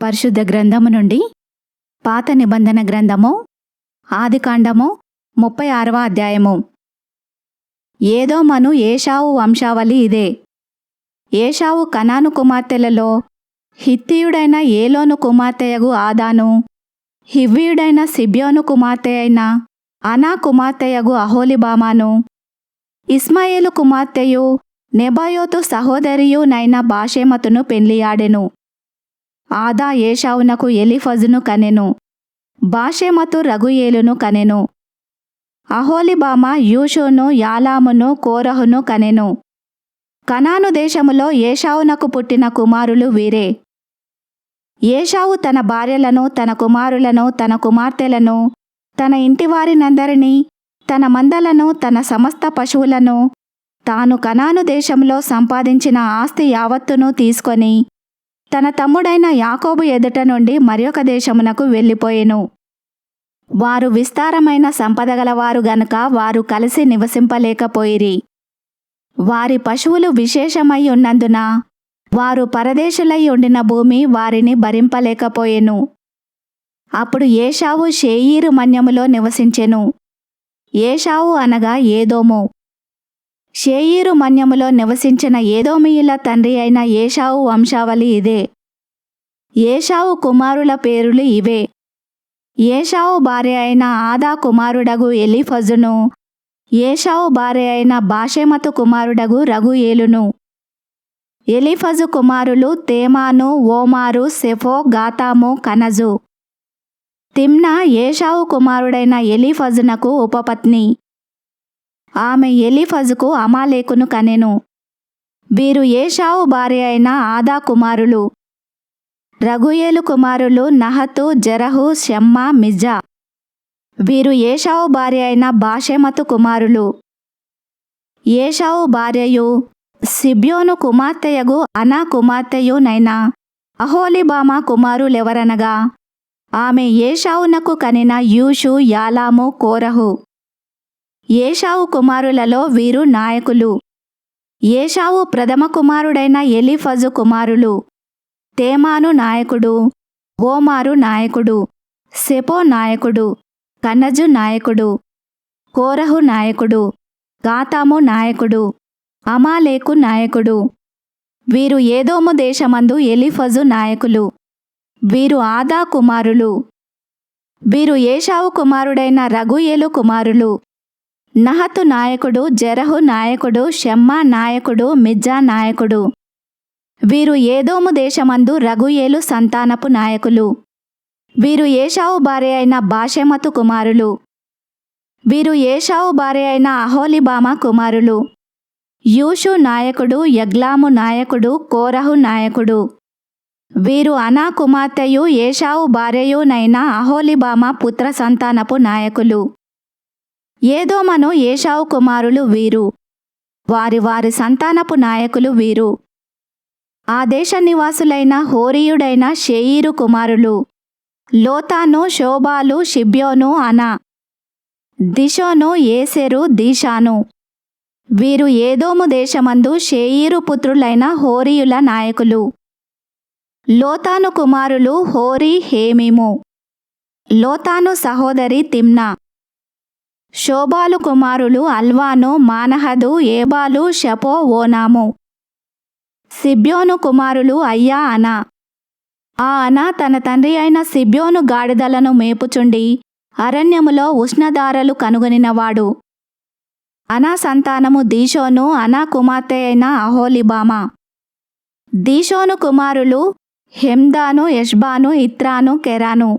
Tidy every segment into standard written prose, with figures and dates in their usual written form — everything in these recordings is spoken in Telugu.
పరిశుద్ధ గ్రంథము నుండి పాత నిబంధన గ్రంథము ఆదికాండము 36వ అధ్యాయము. ఏదోమను ఏశావు వంశావళి ఇదే. ఏశావు కనాను కుమార్తెలలో హిత్తీయుడైన ఏలోను కుమార్తెయగు ఆదాను, హివ్వీయుడైన సిబ్యోను కుమార్తె అయిన అనా కుమార్తెయగు అహోలీబామాను, ఇస్మాయేలు కుమార్తెయు నెబాయోతు సహోదరియు నైన బాషెమతును పెళ్లియాడెను. ఆదా ఏశావునకు ఎలీఫజును కనెను. బాషెమతు రగుయేలును కనెను. అహోలీబామా యూషును, యాలామును, కోరహును కనెను. కనాను దేశములో ఏశావునకు పుట్టిన కుమారులు వీరే. ఏశావు తన భార్యలను, తన కుమారులను, తన కుమార్తెలను, తన ఇంటివారినందరినీ, తన మందలను, తన సమస్త పశువులను, తాను కనాను దేశంలో సంపాదించిన ఆస్తి యావత్తును తీసుకొని తన తమ్ముడైన యాకోబు ఎదుట నుండి మరియొక దేశమునకు వెళ్ళిపోయెను. వారు విస్తారమైన సంపదగలవారు గనుక వారు కలిసి నివసింపలేకపోయిరి. వారి పశువులు విశేషమై ఉన్నందున వారు పరదేశులై ఉండిన భూమి వారిని భరింపలేకపోయెను. అప్పుడు ఏశావు షేయీరు మన్యములో నివసించెను. ఏశావు అనగా ఏదోము. షేయీరు మన్యములో నివసించిన ఏదోమీయుల తండ్రి అయిన ఏశావు వంశావళి ఇదే. ఏశావు కుమారుల పేరులు ఇవే. ఏశావు భార్య అయిన ఆదా కుమారుడగు ఎలీఫజును, ఏశావు భార్య అయిన బాషెమతు కుమారుడగు రగుయేలును. ఎలీఫజు కుమారులు తేమాను, ఓమారు, సెఫో, గాతాము, కనజు. తిమ్నా ఏశావు కుమారుడైన ఎలీఫజునకు ఉపపత్ని. ఆమె ఎలీఫజుకు అమాలేకును కనెను. వీరు ఏశావు భార్య అయిన ఆదా కుమారులు. రగుయేలు కుమారులు నహతు, జెరహు, షమ్మా, మిజ్జా. వీరు ఏశావు భార్య అయిన బాషెమతు కుమారులు. ఏశావు భార్యయు సిబ్యోను కుమార్తెయగు అనా కుమార్తెయు నైనా అహోలీబామా కుమారులెవరనగా ఆమె ఏశావునకు కనిన యూషు, యాలాము, కోరహు. ఏశావు కుమారులలో వీరు నాయకులు. ఏశావు ప్రథమ కుమారుడైన ఎలీఫజు కుమారులు. తేమాను నాయకుడు, ఓమారు నాయకుడు, సెపో నాయకుడు, కనజు నాయకుడు, కోరహు నాయకుడు, గాతాము నాయకుడు, అమాలేకు నాయకుడు. వీరు ఏదోము దేశమందు ఎలీఫజు నాయకులు. వీరు ఆదా కుమారులు. వీరు ఏశావు కుమారుడైన రగుయేలు కుమారులు. నహతు నాయకుడు, జెరహు నాయకుడు, షమ్మా నాయకుడు, మిజ్జా నాయకుడు. వీరు ఏదోము దేశమందు రగుయేలు సంతానపు నాయకులు. వీరు ఏశావు భార్య అయిన బాషెమతు కుమారులు. వీరు ఏశావు భార్య అయిన అహోలీబామా కుమారులు. యూషు నాయకుడు, యగ్లాము నాయకుడు, కోరహు నాయకుడు. వీరు అనా కుమార్తెయు ఏశావు భార్యయునైన అహోలీబామా పుత్ర సంతానపు నాయకులు. ఏదోమను ఏశావు కుమారులు వీరు. వారి వారి సంతానపు నాయకులు వీరు. ఆ దేశ నివాసులైన హోరీయుడైన షేయీరు కుమారులు లోతాను, శోబాలు, షిబ్యోను, అనా, దిషోను, ఏసెరు, దీషాను. వీరు ఏదోము దేశమందు షేయీరు పుత్రులైన హోరీయుల నాయకులు. లోతాను కుమారులు హోరీ, హేమీము. లోతాను సహోదరి తిమ్నా. శోబాలు కుమారులు అల్వాను, మానహదు, ఏబాలు, షపో, ఓనాము. సిబ్యోను కుమారులు అయ్యా, అనా. ఆ అనా తన తండ్రి అయిన సిబ్యోను గాడిదలను మేపుచుండి అరణ్యములో ఉష్ణధారలు కనుగొనినవాడు. అనా సంతానము దీషోను, అనా కుమార్తె అయిన అహోలీబామా. దీషోను కుమారులు హెమ్దాను, ఎష్బాను, ఇత్రాను, కెరాను.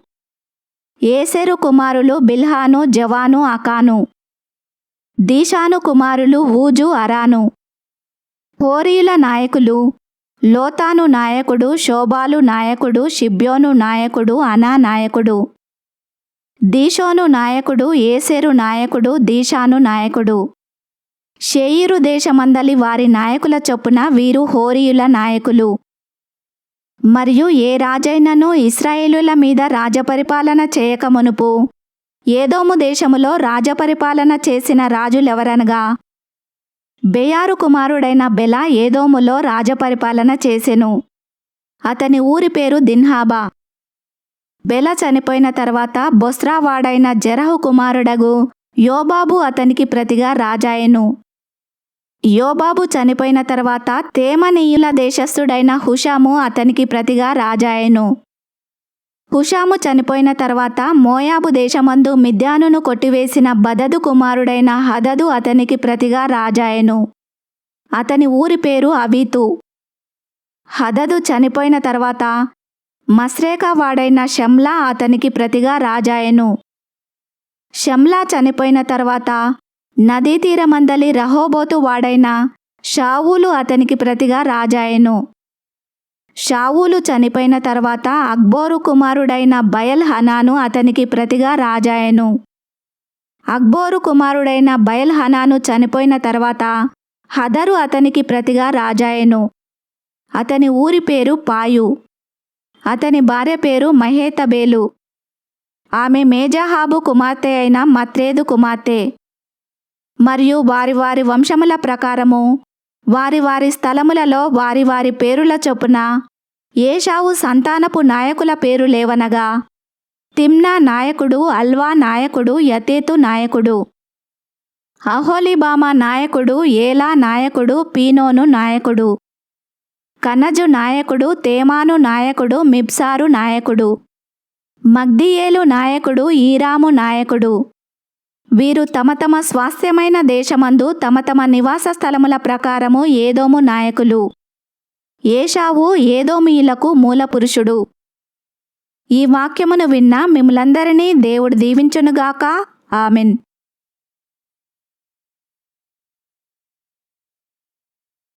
ఏసెరు కుమారులు బిల్హాను, జవాను, అకాను. దీషాను కుమారులు ఊజు, అరాను. హోరీయుల నాయకులు లోతాను నాయకుడు, శోబాలు నాయకుడు, షిబ్యోను నాయకుడు, అనా నాయకుడు. దీషోను నాయకుడు, ఏసెరు నాయకుడు, దీషాను నాయకుడు. షేయీరు దేశమందలి వారి నాయకుల చొప్పున వీరు హోరీయుల నాయకులు. మరియు ఏ రాజైనను ఇశ్రాయేలుల మీద రాజపరిపాలన చేయకమునుపు ఏదోము దేశములో రాజపరిపాలన చేసిన రాజులెవరనగా బెయారు కుమారుడైన బెల ఏదోములో రాజపరిపాలన చేసెను. అతని ఊరి పేరు దిన్హాబా. బెల చనిపోయిన తర్వాత బొస్రా వాడైన జెరహు కుమారుడగు యోబాబు అతనికి ప్రతిగా రాజాయెను. యోబాబు చనిపోయిన తర్వాత తేమనీయుల దేశస్థుడైన హుషాము అతనికి ప్రతిగా రాజాయెను. హుషాము చనిపోయిన తర్వాత మోయాబు దేశమందు మిద్యానును కొట్టివేసిన బదదు కుమారుడైన హదదు అతనికి ప్రతిగా రాజాయెను. అతని ఊరి పేరు అవీతు. హదదు చనిపోయిన తర్వాత మస్రేకా వాడైన షమ్లా అతనికి ప్రతిగా రాజాయెను. షమ్లా చనిపోయిన తర్వాత నదీ తీరమందలి రహోబోతు వాడైన షావూలు అతనికి ప్రతిగా రాజాయెను. షావూలు చనిపోయిన తర్వాత అక్బోరు కుమారుడైన బయల్ హనాను అతనికి ప్రతిగా రాజాయెను. అక్బోరు కుమారుడైన బయల్ హనాను చనిపోయిన తర్వాత హదరు అతనికి ప్రతిగా రాజాయెను. అతని ఊరి పేరు పాయు. అతని భార్య పేరు మహేతబేలు. ఆమె మేజాహాబు కుమార్తె అయిన మత్రేదు కుమార్తె. మరియు వారి వారి వంశముల ప్రకారము వారి వారి స్థలములలో వారి వారి పేరుల చొప్పున ఏశావు సంతానపు నాయకుల పేరు లేవనగా తిమ్నా నాయకుడు, అల్వా నాయకుడు, యతేతు నాయకుడు, అహోలీబామా నాయకుడు, ఏలా నాయకుడు, పీనోను నాయకుడు, కనజు నాయకుడు, తేమాను నాయకుడు, మిబ్సారు నాయకుడు, మగ్దీయేలు నాయకుడు, ఈరాము నాయకుడు. వీరు తమ తమ స్వాస్థ్యమైన దేశమందు తమ తమ నివాస స్థలముల ప్రకారము ఏదోము నాయకులు. ఏశావు ఏదోమీయులకు మూలపురుషుడు. ఈ వాక్యమును విన్న మిమ్ములందరినీ దేవుడు దీవించునుగాక. ఆమెన్.